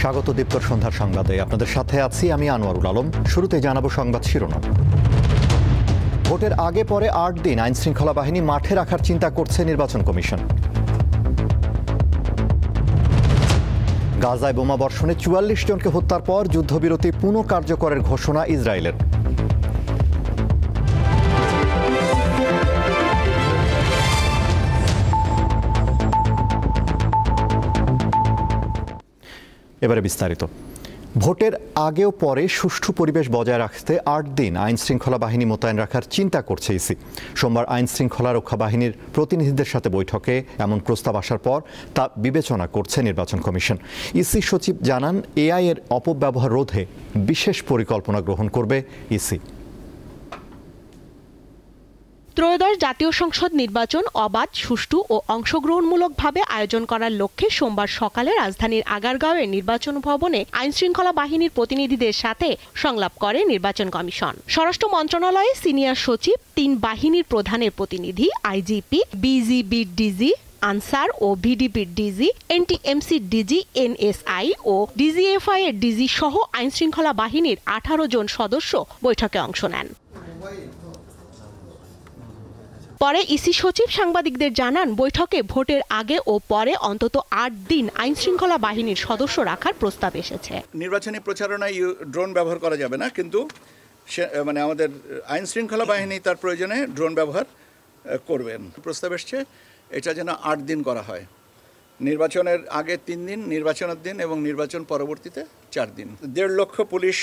স্বাগত দীপ্তর সন্ধ্যার সংবাদে আপনাদের সাথে আছি আমি আনোয়ারুল আলম। শুরুতে জানাবো সংবাদ শিরোনাম। ভোটের আগে পরে ৮ দিন আইন শৃঙ্খলা বাহিনী মাঠে রাখার চিন্তা করছে নির্বাচন কমিশন। গাজায় বোমা বর্ষণে ৪৪ জনকে হত্যার পর যুদ্ধবিরতি পুনঃ কার্যকরের ঘোষণা ইসরায়েলের। এবারে বিস্তারিত। ভোটের আগেও পরে সুষ্ঠু পরিবেশ বজায় রাখতে ৮ দিন আইন শৃঙ্খলা বাহিনী মোতায়েন রাখার চিন্তা করছে ইসি। সোমবার আইন শৃঙ্খলা রক্ষা বাহিনীর প্রতিনিধিদের সাথে বৈঠকে এমন প্রস্তাব আসার পর তা বিবেচনা করছে নির্বাচন কমিশন। ইসি সচিব জানান, এআই এর অপব্যবহার রোধে বিশেষ পরিকল্পনা গ্রহণ করবে ইসি। ত্রয়োদশ জাতীয় সংসদ নির্বাচন অবাধ, সুষ্ঠু ও অংশগ্রহণমূলকভাবে আয়োজন করার লক্ষ্যে সোমবার সকালে রাজধানীর আগারগাঁওয়ের নির্বাচন ভবনে আইনশৃঙ্খলা বাহিনীর প্রতিনিধিদের সাথে সংলাপ করে নির্বাচন কমিশন। স্বরাষ্ট্র মন্ত্রণালয়ে সিনিয়র সচিব, ৩ বাহিনীর প্রধানের প্রতিনিধি, আইজিপি, বিজিবির ডিজি, আনসার ও ভিডিপির ডিজি, এনটিএমসির ডিজি, এনএসআই ও ডিজিএফআই এর ডিজি সহ আইনশৃঙ্খলা বাহিনীর 18 জন সদস্য বৈঠকে অংশ নেন। পরে ইসি সচিব সাংবাদিকদের জানান, বৈঠকে ভোটের আগে ও পরে অন্তত ৮ দিন আইন শৃঙ্খলা বাহিনীর সদস্য রাখার প্রস্তাব এসেছে। নির্বাচনী প্রচারণায় ড্রোন ব্যবহার করা যাবে না, কিন্তু আমাদের আইন শৃঙ্খলা বাহিনী তার প্রয়োজনে ড্রোন ব্যবহার করবেন। প্রস্তাব এসছে এটা যেন 8 দিন করা হয়। নির্বাচনের আগে 3 দিন, নির্বাচনের দিন এবং নির্বাচন পরবর্তীতে 4 দিন। 1.5 লক্ষ পুলিশ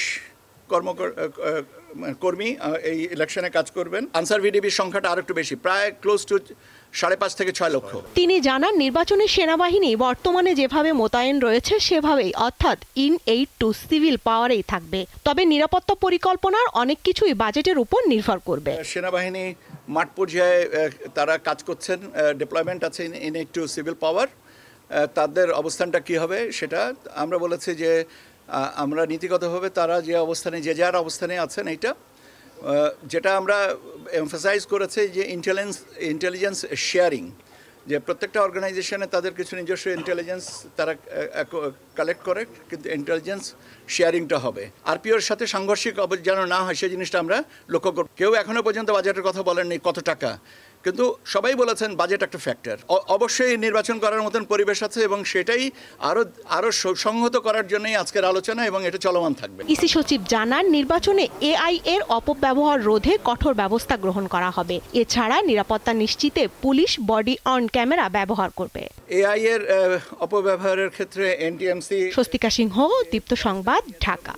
কর্মী এই ইলেকশনে কাজ করবেন। আনসার ভিডিপির সংখ্যাটা আর একটু বেশি, প্রায় ক্লোজ টু 5.5 থেকে 6 লক্ষ। তিনি জানান, নির্বাচনে সেনাবাহিনী বর্তমানে যেভাবে মোতায়েন রয়েছে সেভাবেই, অর্থাৎ ইন এইড টু সিভিল পাওয়ারেই থাকবে। তবে নিরাপত্তা পরিকল্পনার অনেক কিছুই বাজেটের উপর নির্ভর করবে। সেনাবাহিনী মাঠ পর্যায়ে তারা কাজ করছেন, ডিপ্লয়মেন্ট আছে ইন এইড টু সিভিল পাওয়ার। তাদের অবস্থানটা কি হবে সেটা আমরা বলেছি যে আমরা নীতিগতভাবে তারা যে অবস্থানে, যে যার অবস্থানে আছেন, এইটা যেটা আমরা এমফাসাইজ করেছি যে ইন্টেলিজেন্স শেয়ারিং, যে প্রত্যেকটা অর্গানাইজেশনে তাদের কিছু নিজস্ব ইন্টেলিজেন্স তারা কালেক্ট করে, কিন্তু ইন্টেলিজেন্স শেয়ারিংটা হবে। আরপিওর সাথে সাংঘর্ষিক যেন না হয় সেই জিনিসটা আমরা লক্ষ্য করব। কেউ এখনও পর্যন্ত বাজেটের কথা বলেননি কত টাকা, কিন্তু সবাই বলেছেন বাজেট একটা ফ্যাক্টর। অবশ্যই নির্বাচন করার মতন পরিবেশ আছে এবং সেটাই আরো সংহত করার জন্যই আজকের আলোচনা এবং এটা চলমান থাকবে। ইসি সচিব জানান, নির্বাচনে এআই এর অপব্যবহার রোধে কঠোর ব্যবস্থা গ্রহণ করা হবে। এছাড়া নিরাপত্তা নিশ্চিতে পুলিশ বডি অন ক্যামেরা ব্যবহার করবে। এআই এর অপব্যবহারের ক্ষেত্রে এনটিএমসি। স্বস্তিকা সিংহ, দীপ্ত সংবাদ, ঢাকা।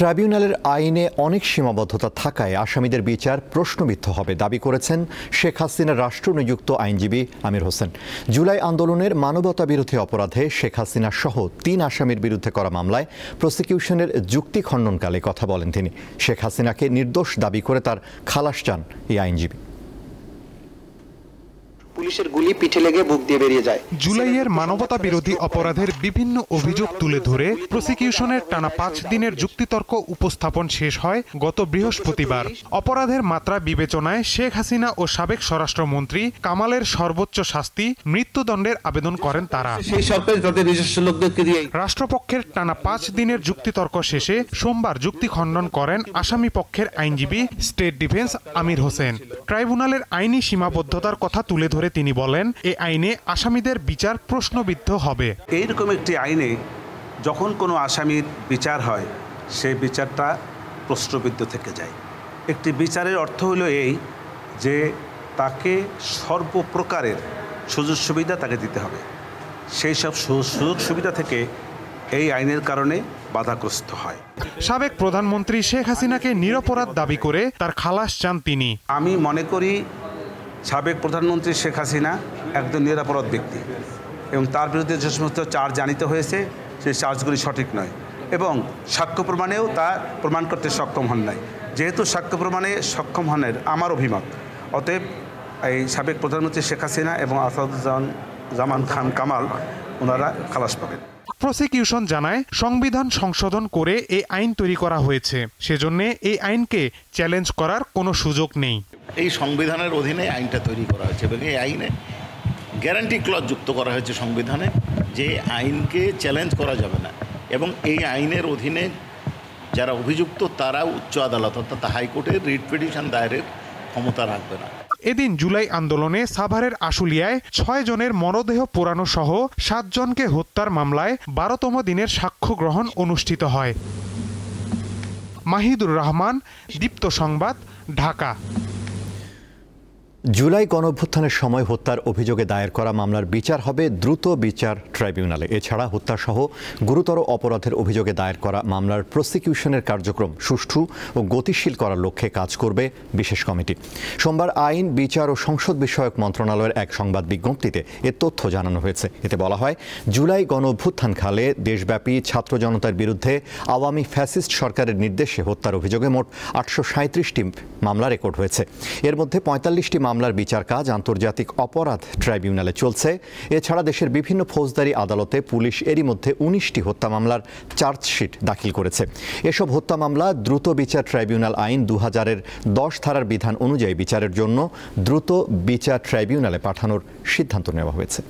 ট্রাইব্যুনালের আইনে অনেক সীমাবদ্ধতা থাকায় আসামিদের বিচার প্রশ্নবিদ্ধ হবে দাবি করেছেন শেখ হাসিনার রাষ্ট্রনিযুক্ত আইনজীবী আমির হোসেন। জুলাই আন্দোলনের মানবতা বিরোধী অপরাধে শেখ হাসিনা সহ 3 আসামির বিরুদ্ধে করা মামলায় প্রসিকিউশনের যুক্তি খণ্ডনকালে কথা বলেন তিনি। শেখ হাসিনাকে নির্দোষ দাবি করে তার খালাস চান এই আইনজীবী। পুলিশের গুলি পিঠে লেগে বুক দিয়ে বেরিয়ে যায়। জুলাইয়ের মানবতা বিরোধী অপরাধের বিভিন্ন অভিযোগ তুলে ধরে প্রসিকিউশনের টানা 5 দিনের যুক্তিতর্ক উপস্থাপন শেষ হয় গত বৃহস্পতিবার। অপরাধের মাত্রা বিবেচনায় শেখ হাসিনা ও সাবেক স্বরাষ্ট্রমন্ত্রী কামালের সর্বোচ্চ শাস্তি মৃত্যুদণ্ডের আবেদন করেন তারা। রাষ্ট্রপক্ষের টানা 5 দিনের যুক্তিতর্ক শেষে সোমবার যুক্তি খণ্ডন করেন আসামি পক্ষের আইনজীবী স্টেট ডিফেন্স আমির হোসেন। ট্রাইব্যুনালের আইনি সীমাবদ্ধতার কথা তুলে ধরে তিনি বলেন, এই আইনে আসামিদের বিচার প্রশ্নবিদ্ধ হবে। এইরকম একটি আইনে যখন কোনো আসামির বিচার হয়, সেই বিচারটা প্রশ্নবিদ্ধ থেকে যায়। একটি বিচারের অর্থ হলো এই যে তাকে সর্বপ্রকারের সুযোগ সুবিধা তাকে দিতে হবে। সেই সব সুযোগ সুবিধা থেকে এই আইনের কারণে বাধাগ্রস্ত হয়। সাবেক প্রধানমন্ত্রী শেখ হাসিনাকে নিরপরাধ দাবি করে তার খালাস চান তিনি। আমি মনে করি সাবেক প্রধানমন্ত্রী শেখ হাসিনা একজন নিরপরাধ ব্যক্তি এবং তার বিরুদ্ধে যে সমস্ত চার্জ আনিত হয়েছে সেই চার্জগুলি সঠিক নয় এবং সাক্ষ্য প্রমাণেও তা প্রমাণ করতে সক্ষম হন নাই। যেহেতু সাক্ষ্য প্রমাণে সক্ষম হনের আমার অভিমত, অতএব এই সাবেক প্রধানমন্ত্রী শেখ হাসিনা এবং আসাদুজ্জামান খান কামাল ওনারা খালাস পাবেন। প্রসিকিউশন জানায়, সংবিধান সংশোধন করে এই আইন তৈরি করা হয়েছে, সেজন্য এই আইনকে চ্যালেঞ্জ করার কোনো সুযোগ নেই। এই সংবিধানের অধীনে আইনটা তৈরি করা হয়েছে এবং এই আইনে গ্যারান্টি ক্লজ যুক্ত করা হয়েছে সংবিধানে, যে আইনকে চ্যালেঞ্জ করা যাবে না এবং এই আইনের অধীনে যারা অভিযুক্ত তারা উচ্চ আদালত অর্থাৎ হাইকোর্টের রিট পিটিশন দায়েরের ক্ষমতা রাখবে না। এদিন জুলাই আন্দোলনে সাভারের আশুলিয়ায় 6 জনের মরদেহ পোড়ানো সহ 7 জনকে হত্যার মামলায় 12তম দিনের সাক্ষ্য গ্রহণ অনুষ্ঠিত হয়। মাহিদুর রহমান, দীপ্ত সংবাদ, ঢাকা। জুলাই গণঅভ্যুত্থানের সময় হত্যার অভিযোগে দায়ের করা মামলার বিচার হবে দ্রুত বিচার ট্রাইব্যুনালে। এছাড়া হত্যাসহ গুরুতর অপরাধের অভিযোগে দায়ের করা মামলার প্রসিকিউশনের কার্যক্রম সুষ্ঠু ও গতিশীল করার লক্ষ্যে কাজ করবে বিশেষ কমিটি। সোমবার আইন, বিচার ও সংসদ বিষয়ক মন্ত্রণালয়ের এক সংবাদ বিজ্ঞপ্তিতে এ তথ্য জানানো হয়েছে। এতে বলা হয়, জুলাই গণঅভ্যুত্থানকালে দেশব্যাপী ছাত্র জনতার বিরুদ্ধে আওয়ামী ফ্যাসিস্ট সরকারের নির্দেশে হত্যার অভিযোগে মোট 837টি মামলা রেকর্ড হয়েছে। এর মধ্যে 45টি মামলার বিচার কাজ আন্তর্জাতিক অপরাধ ট্রাইব্যুনালে চলছে। এছাড়া দেশের বিভিন্ন ফৌজদারি আদালতে পুলিশ এরই মধ্যে 19টি হত্যা মামলার চার্জশিট দাখিল করেছে। এসব হত্যা মামলা দ্রুত বিচার ট্রাইব্যুনাল আইন 2000-এর 10 ধারার বিধান অনুযায়ী বিচারের জন্য দ্রুত বিচার ট্রাইব্যুনালে পাঠানোর সিদ্ধান্ত নেওয়া হয়েছে।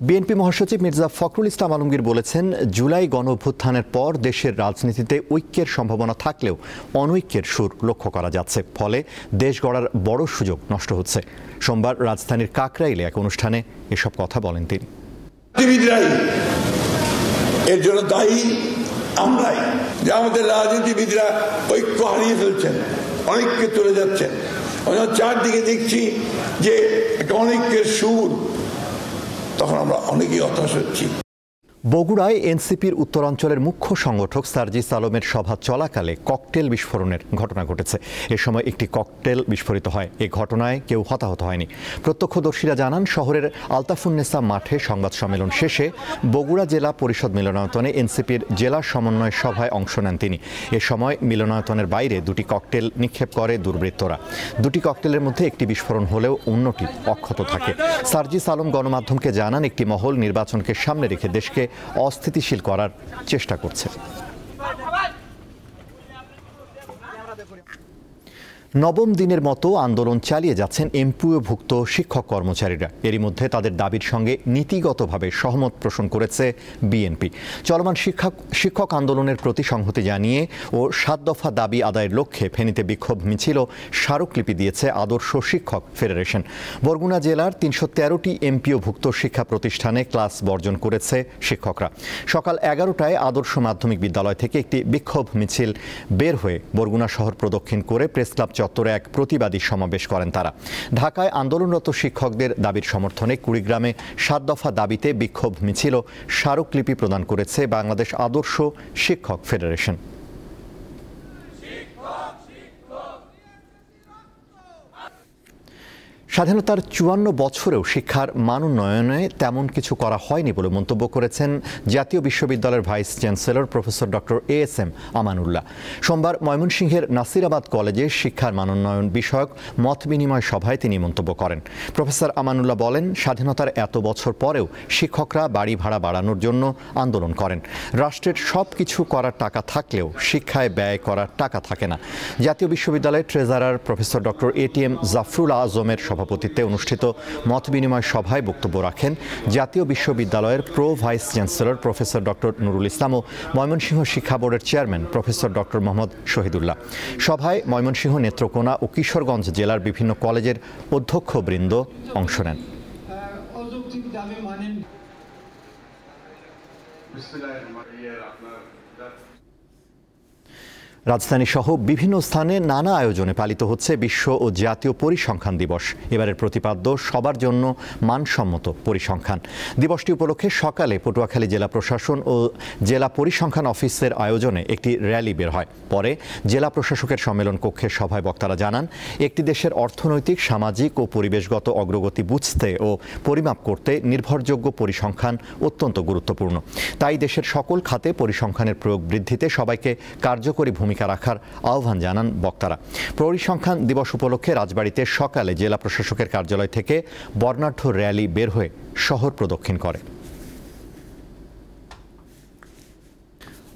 বিএনপি মহাসচিব মির্জা ফখরুল ইসলাম আলমগীর বলেছেন, জুলাই গণঅভ্যুত্থানের পর দেশের রাজনীতিতে ঐক্যের সম্ভাবনা থাকলেও অনৈক্যের সুর লক্ষ্য করা যাচ্ছে। ফলে দেশ গড়ার বড় সুযোগ নষ্ট হচ্ছে। সোমবার রাজধানীর কাকরাইলে এক অনুষ্ঠানে এসব কথা বলেন তিনি। এর জন্য দায়ী আমরাই, যে আমাদের রাজনীতিবিদরা ঐক্য হারিয়ে ফেলছেন, অনৈক্যে চলে যাচ্ছেন। চারদিকে দেখছি যে একটা অনৈক্যের সুর, তখন আমরা অনেকেই হতাশ হচ্ছি। বগুড়ায় এনসিপির উত্তরাঞ্চলের মুখ্য সংগঠক সার্জিস আলমের সভা চলাকালে ককটেল বিস্ফোরণের ঘটনা ঘটেছে। এ সময় একটি ককটেল বিস্ফোরিত হয়। এ ঘটনায় কেউ হতাহত হয়নি। প্রত্যক্ষদর্শীরা জানান, শহরের আলতাফুন্নেসা মাঠে সংবাদ সম্মেলন শেষে বগুড়া জেলা পরিষদ মিলনায়তনে এনসিপির জেলা সমন্বয় সভায় অংশ নেন তিনি। এ সময় মিলনায়তনের বাইরে 2টি ককটেল নিক্ষেপ করে দুর্বৃত্তরা। 2টি ককটেলের মধ্যে একটি বিস্ফোরণ হলেও অন্যটি অক্ষত থাকে। সার্জিস আলম গণমাধ্যমকে জানান, একটি মহল নির্বাচনকে সামনে রেখে দেশকে অস্থিতিশীল করার চেষ্টা করছে। নবম দিনের মতো আন্দোলন চালিয়ে যাচ্ছেন এমপিওভুক্ত শিক্ষক কর্মচারীরা। এরই মধ্যে তাদের দাবির সঙ্গে নীতিগতভাবে সহমত পোষণ করেছে বিএনপি। চলমান শিক্ষক আন্দোলনের প্রতি সংহতি জানিয়ে ও 7 দফা দাবি আদায়ের লক্ষ্যে ফেনীতে বিক্ষোভ মিছিল ও স্মারকলিপি দিয়েছে আদর্শ শিক্ষক ফেডারেশন। বরগুনা জেলার 313টি এমপিওভুক্ত শিক্ষা প্রতিষ্ঠানে ক্লাস বর্জন করেছে শিক্ষকরা। সকাল 11টায় আদর্শ মাধ্যমিক বিদ্যালয় থেকে একটি বিক্ষোভ মিছিল বের হয়ে বরগুনা শহর প্রদক্ষিণ করে প্রেস ক্লাব চত্বরে এক প্রতিবাদী সমাবেশ করেন তারা। ঢাকায় আন্দোলনরত শিক্ষকদের দাবির সমর্থনে কুড়িগ্রামে 7 দফা দাবিতে বিক্ষোভ মিছিল ও স্মারকলিপি প্রদান করেছে বাংলাদেশ আদর্শ শিক্ষক ফেডারেশন। স্বাধীনতার 54 বছরেও শিক্ষার মান উন্নয়নে তেমন কিছু করা হয়নি বলে মন্তব্য করেছেন জাতীয় বিশ্ববিদ্যালয়ের vice chancellor professor doctor ASM Amanullah. সোমবার ময়মনসিংহের নাসিরাবাদ কলেজে শিক্ষার মান উন্নয়ন বিষয়ক মত বিনিময় সভায় তিনি মন্তব্য করেন। প্রফেসর আমানুল্লাহ বলেন, স্বাধীনতার এত বছর পরেও শিক্ষকরা বাড়ি ভাড়া বাড়ানোর জন্য আন্দোলন করেন। রাষ্ট্রের সব কিছু করার টাকা থাকলেও শিক্ষায় ব্যয় করার টাকা থাকে না। জাতীয় বিশ্ববিদ্যালয়ের treasurer professor doctor ATM Zafrul আজমের সভাপতিত্বে অনুষ্ঠিত মত বিনিময় সভায় বক্তব্য রাখেন জাতীয় বিশ্ববিদ্যালয়ের pro vice chancellor professor doctor Nurul Islam ও ময়মনসিংহ শিক্ষা বোর্ডের chairman professor doctor Mohammad Shahidullah. সভায় ময়মনসিংহ, নেত্রকোনা ও কিশোরগঞ্জ জেলার বিভিন্ন কলেজের অধ্যক্ষবৃন্দ অংশ নেন। রাজধানী সহ বিভিন্ন স্থানে নানা আয়োজনে পালিত হচ্ছে বিশ্ব ও জাতীয় পরিসংখ্যান দিবস। এবারের প্রতিপাদ্য সবার জন্য মানসম্মত পরিসংখ্যান। দিবসটি উপলক্ষে সকালে পটুয়াখালী জেলা প্রশাসন ও জেলা পরিসংখ্যান অফিসের আয়োজনে একটি র্যালি বের হয়। পরে জেলা প্রশাসকের সম্মেলন কক্ষের সভায় বক্তারা জানান, একটি দেশের অর্থনৈতিক, সামাজিক ও পরিবেশগত অগ্রগতি বুঝতে ও পরিমাপ করতে নির্ভরযোগ্য পরিসংখ্যান অত্যন্ত গুরুত্বপূর্ণ। তাই দেশের সকল খাতে পরিসংখ্যানের প্রয়োগ বৃদ্ধিতে সবাইকে কার্যকরী ভূমিকা রাখার আহ্বান জানান বক্তারা। পরিসংখ্যান দিবস উপলক্ষে রাজবাড়ীতে সকালে জেলা প্রশাসকের কার্যালয় থেকে বর্ণাঢ্য র্যালি বের হয়ে শহর প্রদক্ষিণ করে।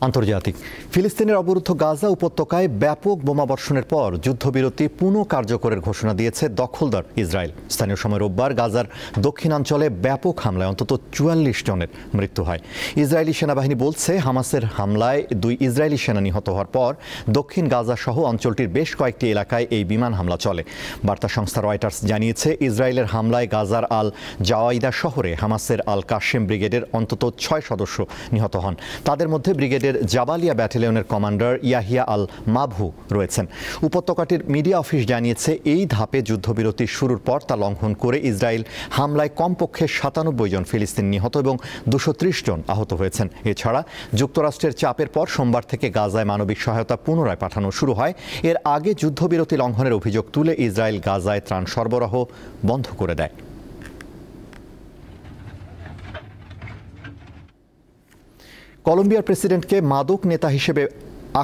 আন্তর্জাতিক ফিলিস্তিনের অবরুদ্ধ গাজা উপত্যকায় ব্যাপক বোমাবর্ষণের পর যুদ্ধবিরতি পুনঃ কার্যকরের ঘোষণা দিয়েছে দখলদার ইসরায়েল। স্থানীয় সময় রোববার গাজার দক্ষিণাঞ্চলে ব্যাপক হামলায় অন্তত ৪৪ জনের মৃত্যু হয়। ইসরায়েলি সেনাবাহিনী বলছে হামাসের হামলায় 2 ইসরায়েলি সেনা নিহত হওয়ার পর দক্ষিণ গাজা সহ অঞ্চলটির বেশ কয়েকটি এলাকায় এই বিমান হামলা চলে। বার্তা সংস্থা রয়টার্স জানিয়েছে ইসরায়েলের হামলায় গাজার আল জাওয়াইদা শহরে হামাসের আল কাশেম ব্রিগেডের অন্তত 6 সদস্য নিহত হন। তাদের মধ্যে ব্রিগেডের জাবালিয়া ব্যাটালিয়নের কমান্ডার ইয়াহিয়া আল মাবহু রয়েছেন। উপত্যকাটির মিডিয়া অফিস জানিয়েছে এই ধাপে যুদ্ধবিরতি শুরুর পর তা লঙ্ঘন করে ইসরায়েল হামলায় কমপক্ষে 97 জন ফিলিস্তিনি নিহত এবং 230 জন আহত হয়েছেন। এছাড়া যুক্তরাষ্ট্রের চাপের পর সোমবার থেকে গাজায় মানবিক সহায়তা পুনরায় পাঠানো শুরু হয়। এর আগে যুদ্ধবিরতি লঙ্ঘনের অভিযোগ তুলে ইসরায়েল গাজায় ত্রাণ সরবরাহ বন্ধ করে দেয়। কলম্বিয়ার প্রেসিডেন্টকে মাদক নেতা হিসেবে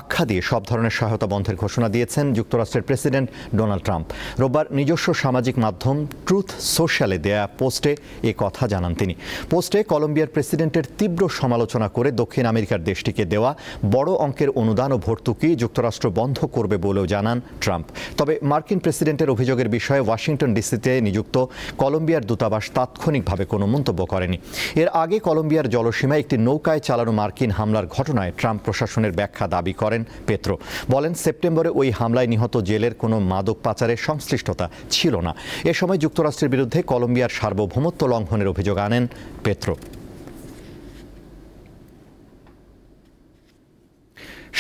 আখ্যা দিয়ে সব ধরনের সহায়তা বন্ধের ঘোষণা দিয়েছেন যুক্তরাষ্ট্রের প্রেসিডেন্ট ডোনাল্ড ট্রাম্প। রোববার নিজস্ব সামাজিক মাধ্যম ট্রুথ সোশ্যালে দেয়া পোস্টে এ কথা জানান তিনি। পোস্টে কলম্বিয়ার প্রেসিডেন্টের তীব্র সমালোচনা করে দক্ষিণ আমেরিকার দেশটিকে দেওয়া বড় অঙ্কের অনুদান ও ভর্তুকি যুক্তরাষ্ট্র বন্ধ করবে বলেও জানান ট্রাম্প। তবে মার্কিন প্রেসিডেন্টের অভিযোগের বিষয়ে ওয়াশিংটন ডিসিতে নিযুক্ত কলম্বিয়ার দূতাবাস তাৎক্ষণিকভাবে কোনো মন্তব্য করেনি। এর আগে কলম্বিয়ার জলসীমায় একটি নৌকায় চালানো মার্কিন হামলার ঘটনায় ট্রাম্প প্রশাসনের ব্যাখ্যা দাবি করেন পেত্রো। বলেন সেপ্টেম্বরে ওই হামলায় নিহত জেলের কোনো মাদক পাচারের সংশ্লিষ্টতা ছিল না। এ সময় যুক্তরাষ্ট্রের বিরুদ্ধে কলম্বিয়ার সার্বভৌমত্ব লঙ্ঘনের অভিযোগ আনেন পেত্রো।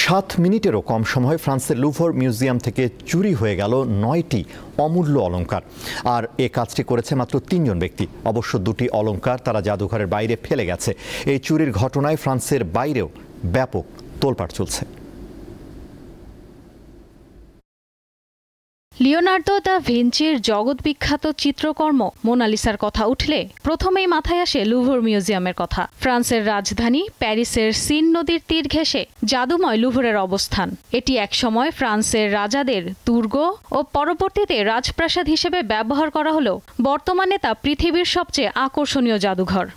7 মিনিটেরও কম সময়ে ফ্রান্সের লুভর মিউজিয়াম থেকে চুরি হয়ে গেল 9টি অমূল্য অলংকার। আর এ কাজটি করেছে মাত্র 3 জন ব্যক্তি। অবশ্য 2টি অলংকার তারা জাদুঘরের বাইরে ফেলে গেছে। এই চুরির ঘটনায় ফ্রান্সের বাইরেও ব্যাপক তোলপাড় চলছে। লিওনার্দো দা ভিঞ্চির জগৎবিখ্যাত চিত্রকর্ম মোনালিসার কথা উঠলে প্রথমেই মাথায় আসে লুভর মিউজিয়ামের কথা। ফ্রান্সের রাজধানী প্যারিসের সিন নদীর তীর ঘেঁষে জাদুময় লুভরের অবস্থান। এটি একসময় ফ্রান্সের রাজাদের দুর্গ ও পরবর্তীতে রাজপ্রাসাদ হিসেবে ব্যবহার করা হলেও বর্তমানে তা পৃথিবীর সবচেয়ে আকর্ষণীয় জাদুঘর।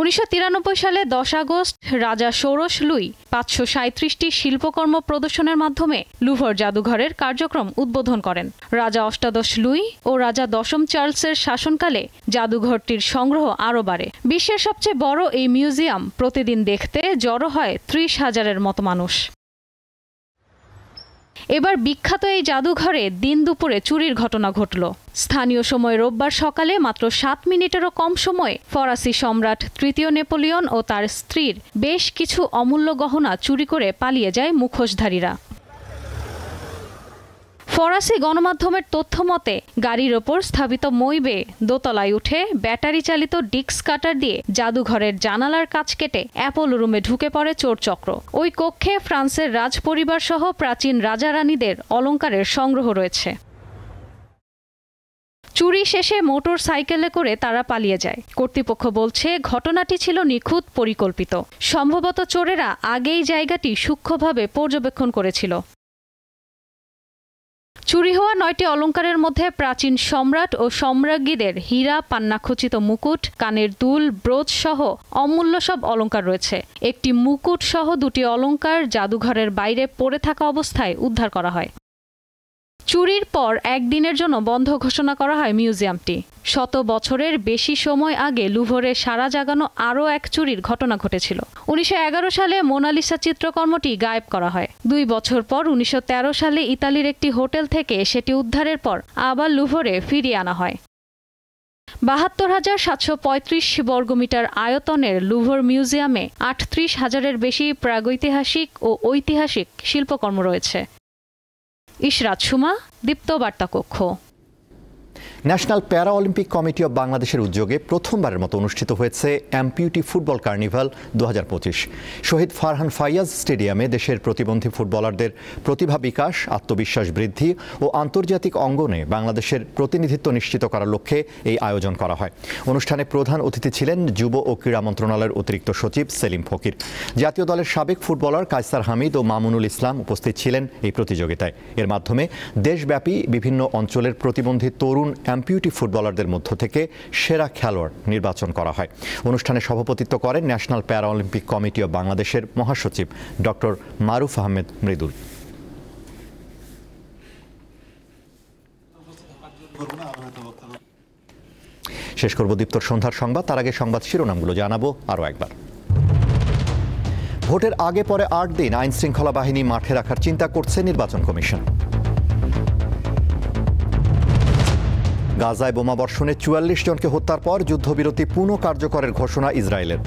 1993 সালে 10 আগস্ট রাজা ষোড়শ লুই 537টি শিল্পকর্ম প্রদর্শনের মাধ্যমে লুভর জাদুঘরের কার্যক্রম উদ্বোধন করেন। রাজা অষ্টাদশ লুই ও রাজা দশম চার্লসের শাসনকালে জাদুঘরটির সংগ্রহ আরও বাড়ে। বিশ্বের সবচেয়ে বড় এই মিউজিয়াম প্রতিদিন দেখতে জড়ো হয় 30,000-এর মতো মানুষ। এবার বিখ্যাত এই জাদুঘরে দিন দুপুরে চুরির ঘটনা ঘটল। স্থানীয় সময় রোববার সকালে মাত্র 7 মিনিটেরও কম সময়ে ফরাসি সম্রাট তৃতীয় নেপোলিয়ন ও তার স্ত্রীর বেশ কিছু অমূল্য গহনা চুরি করে পালিয়ে যায় মুখোশধারীরা। ফরাসি গণমাধ্যমের তথ্য মতে গাড়ির ওপর স্থাপিত মই বেয়ে দোতলায় উঠে ব্যাটারি চালিত ডিস্ক কাটার দিয়ে জাদুঘরের জানালার কাচ কেটে অ্যাপোলো রুমে ঢুকে পড়ে চোরচক্র। ওই কক্ষে ফ্রান্সের রাজপরিবার সহ প্রাচীন রাজারানীদের অলংকারের সংগ্রহ রয়েছে। চুরি শেষে মোটর সাইকেলে করে তারা পালিয়ে যায়। কর্তৃপক্ষ বলছে ঘটনাটি ছিল নিখুঁত পরিকল্পিত। সম্ভবত চোরেরা আগেই জায়গাটি সূক্ষ্মভাবে পর্যবেক্ষণ করেছিল। চুরি হওয়া 9টি অলংকারের মধ্যে প্রাচীন সম্রাট ও সম্রাজ্ঞীদের হীরা পান্নাখচিত মুকুট, কানের দুল, ব্রোচ সহ অমূল্য সব অলংকার রয়েছে। একটি মুকুট সহ 2টি অলংকার জাদুঘরের বাইরে পড়ে থাকা অবস্থায় উদ্ধার করা হয়। চুরির পর একদিনের জন্য বন্ধ ঘোষণা করা হয় মিউজিয়ামটি। 100 বছরের বেশি সময় আগে লুভরে সারা জাগানো আরও এক চুরির ঘটনা ঘটেছিল। 1911 সালে মোনালিসা চিত্রকর্মটি গায়েব করা হয়। 2 বছর পর 1913 সালে ইতালির একটি হোটেল থেকে সেটি উদ্ধারের পর আবার লুভরে ফিরিয়ে আনা হয়। 72,735 বর্গমিটার আয়তনের লুভর মিউজিয়ামে 38,000-এর বেশি প্রাগৈতিহাসিক ও ঐতিহাসিক শিল্পকর্ম রয়েছে। ইশরাত সুমা, দীপ্ত বার্তা কক্ষ। ন্যাশনাল প্যারা অলিম্পিক কমিটি অব বাংলাদেশের উদ্যোগে প্রথমবারের মতো অনুষ্ঠিত হয়েছে অ্যাম্পিউটি ফুটবল কার্নিভাল 2025। শহীদ ফারহান ফাইয়াজ স্টেডিয়ামে দেশের প্রতিবন্ধী ফুটবলারদের প্রতিভা বিকাশ, আত্মবিশ্বাস বৃদ্ধি ও আন্তর্জাতিক অঙ্গনে বাংলাদেশের প্রতিনিধিত্ব নিশ্চিত করার লক্ষ্যে এই আয়োজন করা হয়। অনুষ্ঠানে প্রধান অতিথি ছিলেন যুব ও ক্রীড়া মন্ত্রণালয়ের অতিরিক্ত সচিব সেলিম ফকির। জাতীয় দলের সাবেক ফুটবলার কায়সার হামিদ ও মামুনুল ইসলাম উপস্থিত ছিলেন এই প্রতিযোগিতায়। এর মাধ্যমে দেশব্যাপী বিভিন্ন অঞ্চলের প্রতিবন্ধী তরুণ তরুণ অ্যাম্পিউটি ফুটবলারদের মধ্য থেকে সেরা খেলোয়াড় নির্বাচন করা হয়। অনুষ্ঠানে সভাপতিত্ব করেন ন্যাশনাল প্যারা অলিম্পিক কমিটি অব বাংলাদেশের মহাসচিব ডক্টর মারুফ আহমেদ মৃদুল। শেষ করব দীপ্তর সন্ধ্যার সংবাদ, তার আগে সংবাদ শিরোনামগুলো জানাবো আরও একবার। ভোটের আগে পরে 8 দিন আইন শৃঙ্খলা বাহিনী মাঠে রাখার চিন্তা করছে নির্বাচন কমিশন। গাজায় বোমা বর্ষণে 44 জনকে হত্যার পর যুদ্ধবিরতি পুনঃ কার্যকরের ঘোষণা ইসরায়েলের।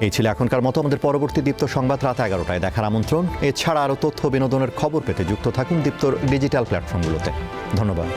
এই ছিল এখনকার মতো। আমাদের পরবর্তী দীপ্ত সংবাদ রাত 11টায় দেখার আমন্ত্রণ। এছাড়া আরও তথ্য বিনোদনের খবর পেতে যুক্ত থাকুন দীপ্তর ডিজিটাল প্ল্যাটফর্মগুলোতে। ধন্যবাদ।